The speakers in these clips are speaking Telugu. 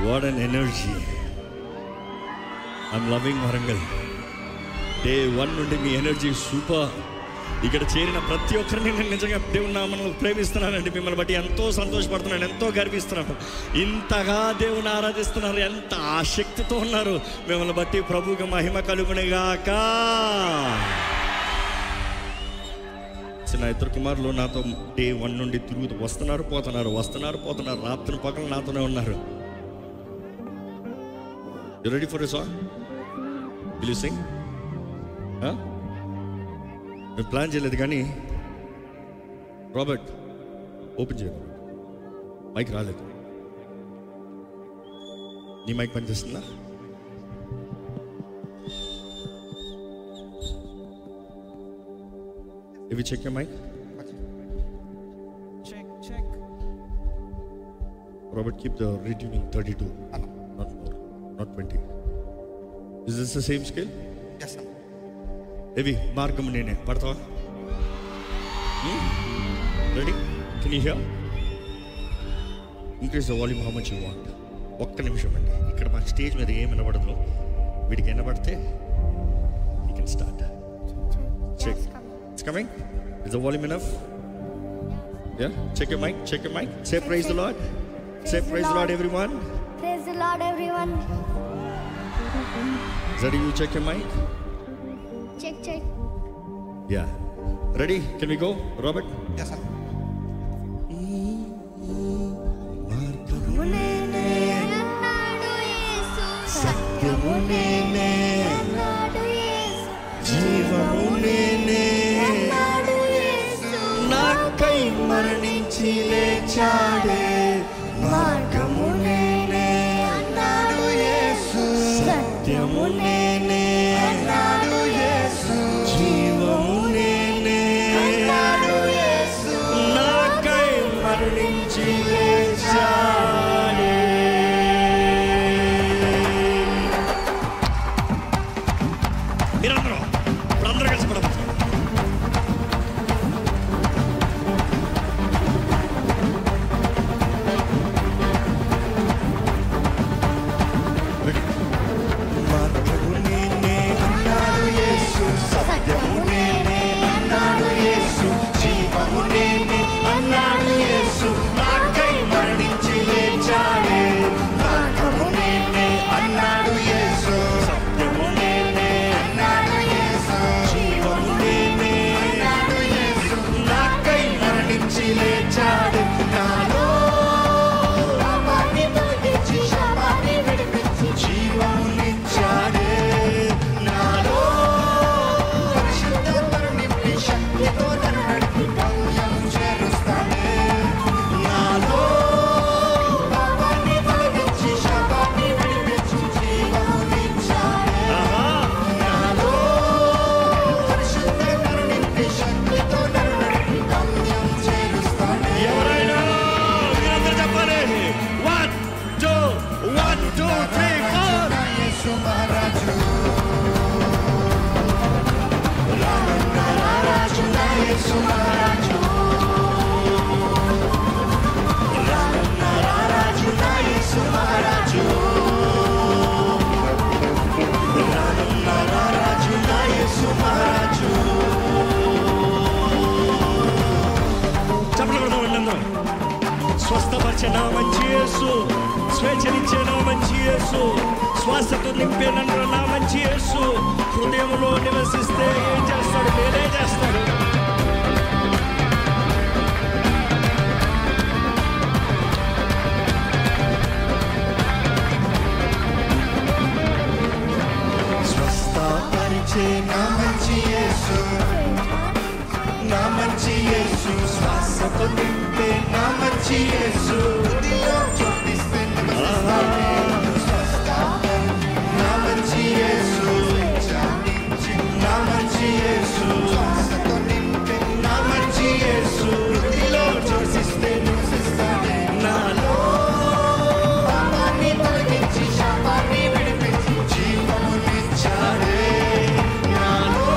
What an energy. I'm loving Warangal. Day 1 నుండి మీ ఎనర్జీ సూపర్. ఇక్కడ చేరిన ప్రతి ఒక్కరిని నేను నిజంగా దేవుని నామములో ప్రేమిస్తున్నానండి. మిమ్మల్ని బట్టి ఎంతో సంతోషపడుతున్నాను, ఎంతో గర్విస్తున్నాను. ఇంతగా దేవుని ఆరాధిస్తున్నారు, ఎంత ఆసక్తితో ఉన్నారు. మిమ్మల్ని బట్టి ప్రభువుకి మహిమ కలుగునేగాక. నా ఇద్దరు కుమారులు నాతో డే 1 నుండి తిరుగుతూ వస్తున్నారు పోతున్నారు. రాత్రి పగలు నాతోనే ఉన్నారు. You ready for a song? Will you sing? నేను ప్లాన్ చేయలేదు కానీ రాబర్ట్ ఓపెన్ చేయలేదు, మైక్ రాలేదు. నీ మైక్ పనిచేస్తుందా? ఇవి check you mic. Robert, keep the retuning 32, not 20. Is this the same scale? Yes, sir. Evi, margam nene padtava. Ready? Can you hear? Increase the volume how much you want. ఒక్క నిమిషం అండి. ఇక్కడ మన స్టేజ్ మీద ఏం వినబడదు, వీడికి వినబడితే you can start. Check. It's coming? Is the volume enough? Yeah? Check your mic. Say praise the Lord. Say praise the Lord, everyone. Praise the Lord, everyone. Ready? You check your mic. Check. Yeah. Ready? Can we go, Robert? Yes, sir. Munene annadu Yesu, satyamunene annadu Yesu, జీవమునేనే annadu Yesu, నాకై మరణించి లేచాడే. మార్గమునేనే annadu Yesu, సత్యమునేనే annadu Yesu, జీవమునేనే annadu Yesu, నాకై మరణించి లేచాడే. మీరందరూ ఇప్పుడందరూ కలిసి పడవచ్చు. మార్గమునేనే అన్నాడు యేసు, సత్యమునేనే అన్నాడు యేసు, జీవమునేనే అన్నాడు యేసు, నాకై మరణించి లేచాడే. మార్గమునేనే అన్నాడు యేసు, సత్యమునేనే అన్నాడు యేసు, జీవమునేనే అన్నాడు యేసు, నాకై మరణించి లేచాడే. నాలో పాపాన్ని తొలగించి శాపాన్ని విడిపించి జీవమునిచ్చాడే. నాలో పరిశుద్ధాత్మను నింపి శక్తితో నన్ను నడిపి గమ్యం చేరుస్తాడే. నాలో పాపాన్ని తొలగించి శాపాన్ని విడిపించి జీవమునిచ్చాడే. నాలో పరిశుద్ధాత్మను నింపి శక్తితో నన్ను నడిపి గమ్యం చేరుస్తాడే. ఎవరైనా మీరందరూ చెప్పాలి. 1 2 1 2 3 4. యేసు మహారాజు, రానున్న రారాజు నా యేసు మహారాజు, రానున్న రారాజు నా యేసు మహారాజు, రానున్న రారాజు నా యేసు మహారాజు. చెప్పలు కొడదామండి అందరం. స్వస్థపరిచే నా మంచి యేసు, స్వేచ్ఛనిచ్చే నా మంచి యేసు, శ్వాసతో నింపే నన్ను నా మంచి యేసు, హృదయంలో నివసిస్తే ఏం చేస్తాడు? నేనే చేస్తాడు. స్వస్థపరిచే నా మంచి యేసు, నా మంచి యేసు, శ్వాసతో నింపే నా మంచి యేసు, హృదయంలో చోటిస్తే నివసిస్తాడే. నా మంచి యేసు, నా మంచి యేసు, శ్వాసతో నింపే నా మంచి యేసు, హృదయంలో చోటిస్తే నివసిస్తాడే. నాలో పాపాన్ని తొలగించి శాపాన్ని విడిపించి జీవమునిచ్చాడే. నాలో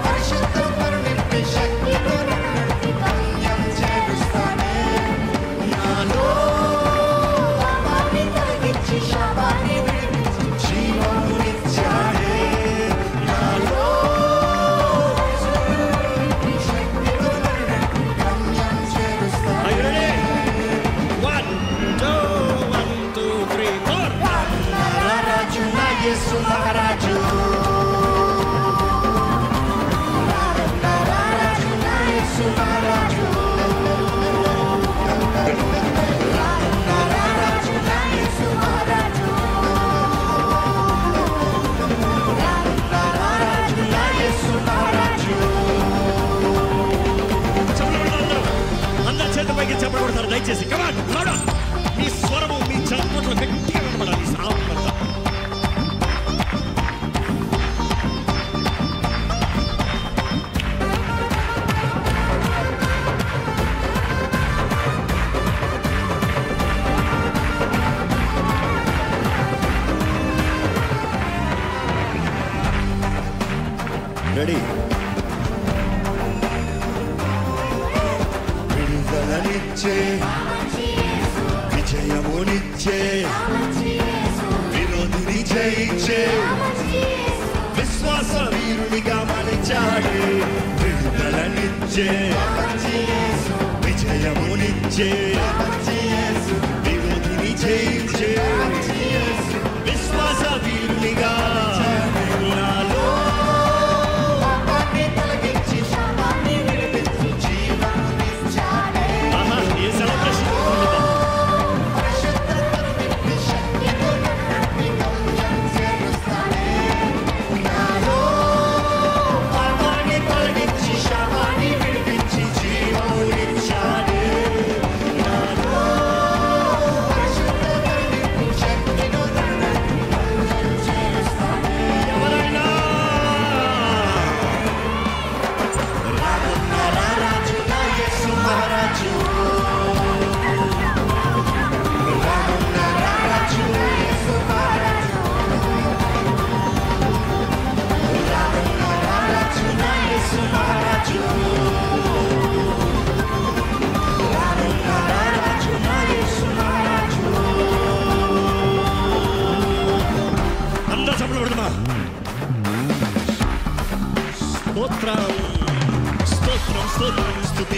పరిశుద్ధాత్మను నింపి శక్తితో నన్ను నడిపి గమ్యం చేరుస్తాడే. రెడీ. విడుదలనిచ్చే విజయమునిచ్చే విరోధిని జయించే విశ్వాస వీరునిగా మలిచాడే. విడుదలనిచ్చే విజయమునిచ్చే విరోధిని జయించే విశ్వాస వీరునిగా నాలో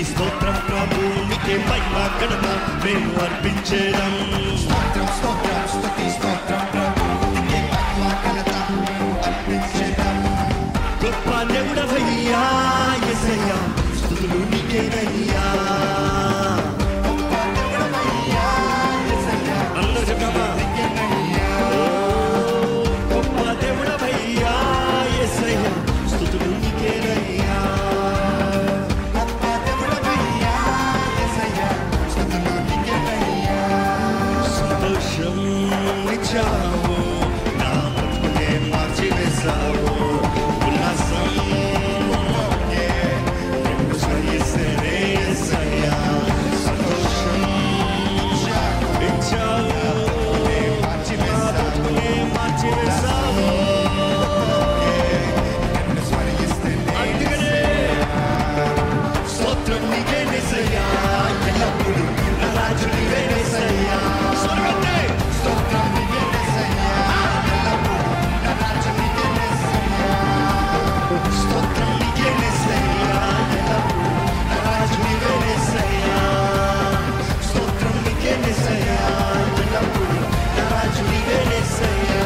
స్తోత్రం ప్రభువునికి మహిమ ఘనత మేము అర్పించేదం. స్తోత్రం స్తోత్రం స్తుతి స్తోత్రం ప్రభువునికి మహిమ ఘనత మేము అర్పించేదం. గొప్ప దేవుడవయ్యా యేసయ్యా స్తుతులు నీకేనయ్యా. గొప్ప దేవుడవయ్యా యేసయ్యా అందరూ చెప్పమ్మా. గొప్ప దేవుడవయ్యా యేసయ్యా స్తుతులు నీకేనయ్యా. ఇచ్చావు నా బ్రతుకునే మార్చివేశావు. ఉల్లాసం నిన్ను స్మరిస్తేనే యేసయ్యా. సంతోషం ఇచ్చావు నా బ్రతుకునే మార్చివేశావు. అందుకనే స్తోత్రం నీకే యేసయ్యా. ఎల్లప్పుడూ నా రాజు నీవే యేసయ్యా. స్వర్గంటే స్తోత్రం నీకే యేసయ్యా. ఎల్లప్పుడూ నా రాజు నీకే యేసయ్యా. స్తోత్రం నీకే యేసయ్యా. ఎల్లప్పుడూ నా రాజు నీవే యేసయ్యా. స్తోత్రం నీకే యేసయ్యా. ఎల్లప్పుడూ నా రాజు నీవే యేసయ్యా.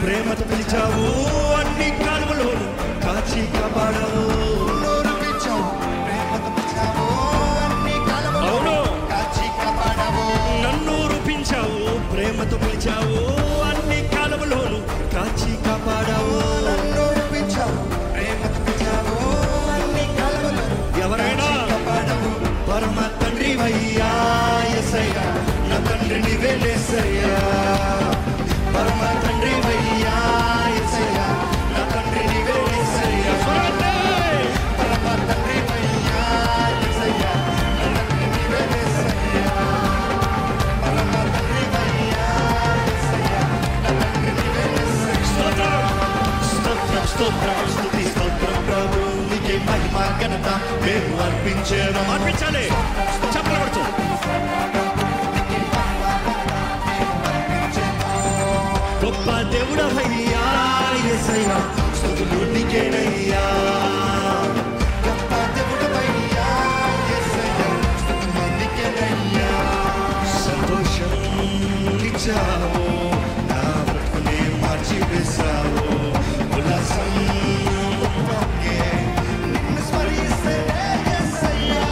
ప్రేమతో పిలిచావు అన్ని కాలువలోను కాచి కాపాడవు. నన్ను రూపించావు ప్రేమతో పిలిచావు అన్ని కాలువలోను కాచి కాపాడవు. ఎవరైనా పరమ తండ్రి వయ్యా యేసయ్యా. నా తండ్రి నీవే యేసయ్యా. పరమ తండ్రి వయ్యా యేసయ్యా. నా తండ్రి నీవే యేసయ్యా. పరమ తండ్రి వయ్యా యేసయ్యా. నా తండ్రి నీవే యేసయ్యా. పరమ తండ్రి వయ్యా యేసయ్యా. నా తండ్రి నీవే యేసయ్యా. స్తోత్రం స్తోత్రం స్తోత్రం స్తుతి స్తోత్రం ప్రభువునికి మహిమ ఘనత మేము అర్పించేదం. అర్పించాలి చప్పట్లు కొడుతూ. గొప్ప దేవుడవయ్యా యేసయ్యా స్తుతులు నీకేనయ్యా. గొప్ప దేవుడవయ్యా యేసయ్యా స్తుతులు నీకేనయ్యా. సంతోషం ఇచ్చావు నా బ్రతుకునే మార్చివేశావు. ఉల్లాసం నిన్ను స్మరిస్తేనే యేసయ్యా.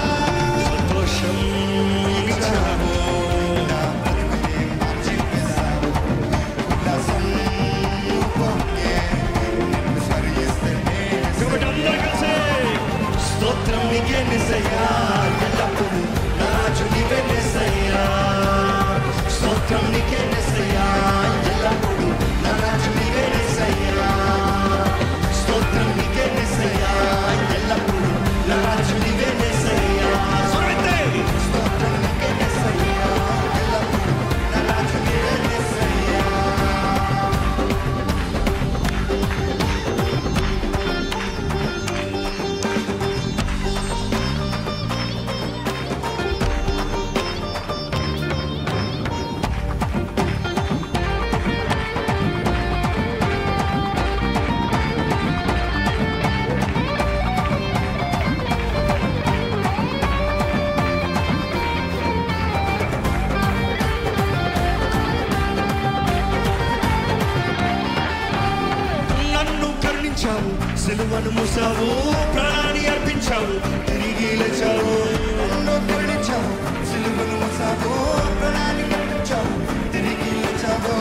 సంతోషం ఇచ్చావు నా బ్రతుకునే మార్చివేశావు. స్తోత్రం నీకే యేసయ్యా. కరుణించావు, సిలువను మోసావు, ప్రాణాన్ని అర్పించావు, తిరిగి లేచావు. నన్ను కరుణించావు, సిలువను మోసావు, ప్రాణాన్ని అర్పించావు, తిరిగి లేచావు.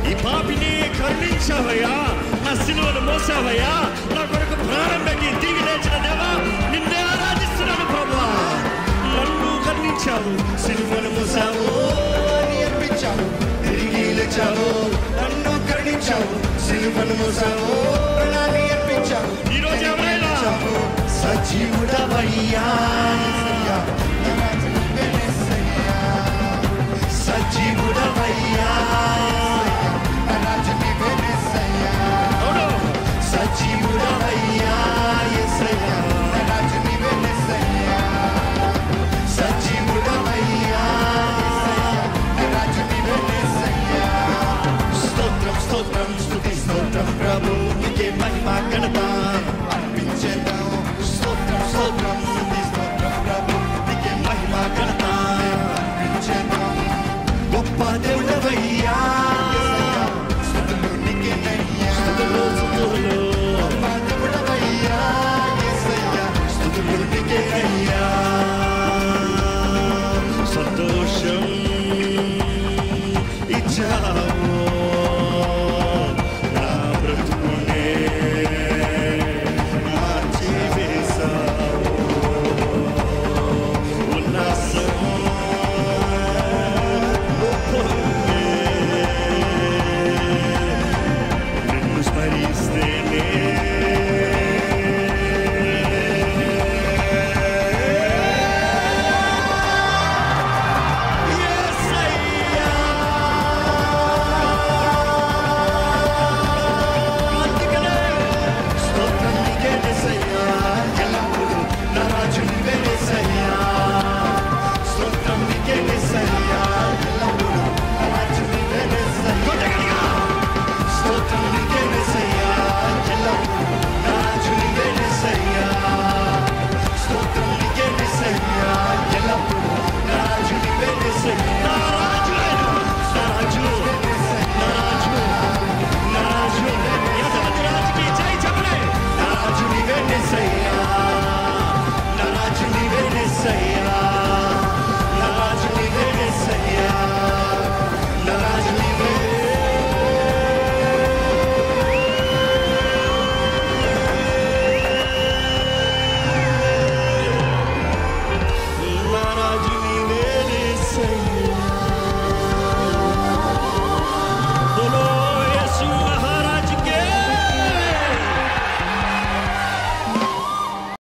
ఈ పాపిని కరుణించావయ్యా, నా సిలువను మోసావయ్యా, నా కొరకు ప్రాణం పెట్టి తిరిగి లేచిన దేవా నిన్నే ఆరాధిస్తున్నాను ప్రభువా. నన్ను కరుణించావు, సిలువను మోసావు, అర్పించావు, తిరిగి లేచావు. నన్ను కరుణించావు, సిలువను మోసావు, ప్రాణాన్ని అర్పించావు. ఈరోజు ఎవరైనా సజీవుడవయ్యా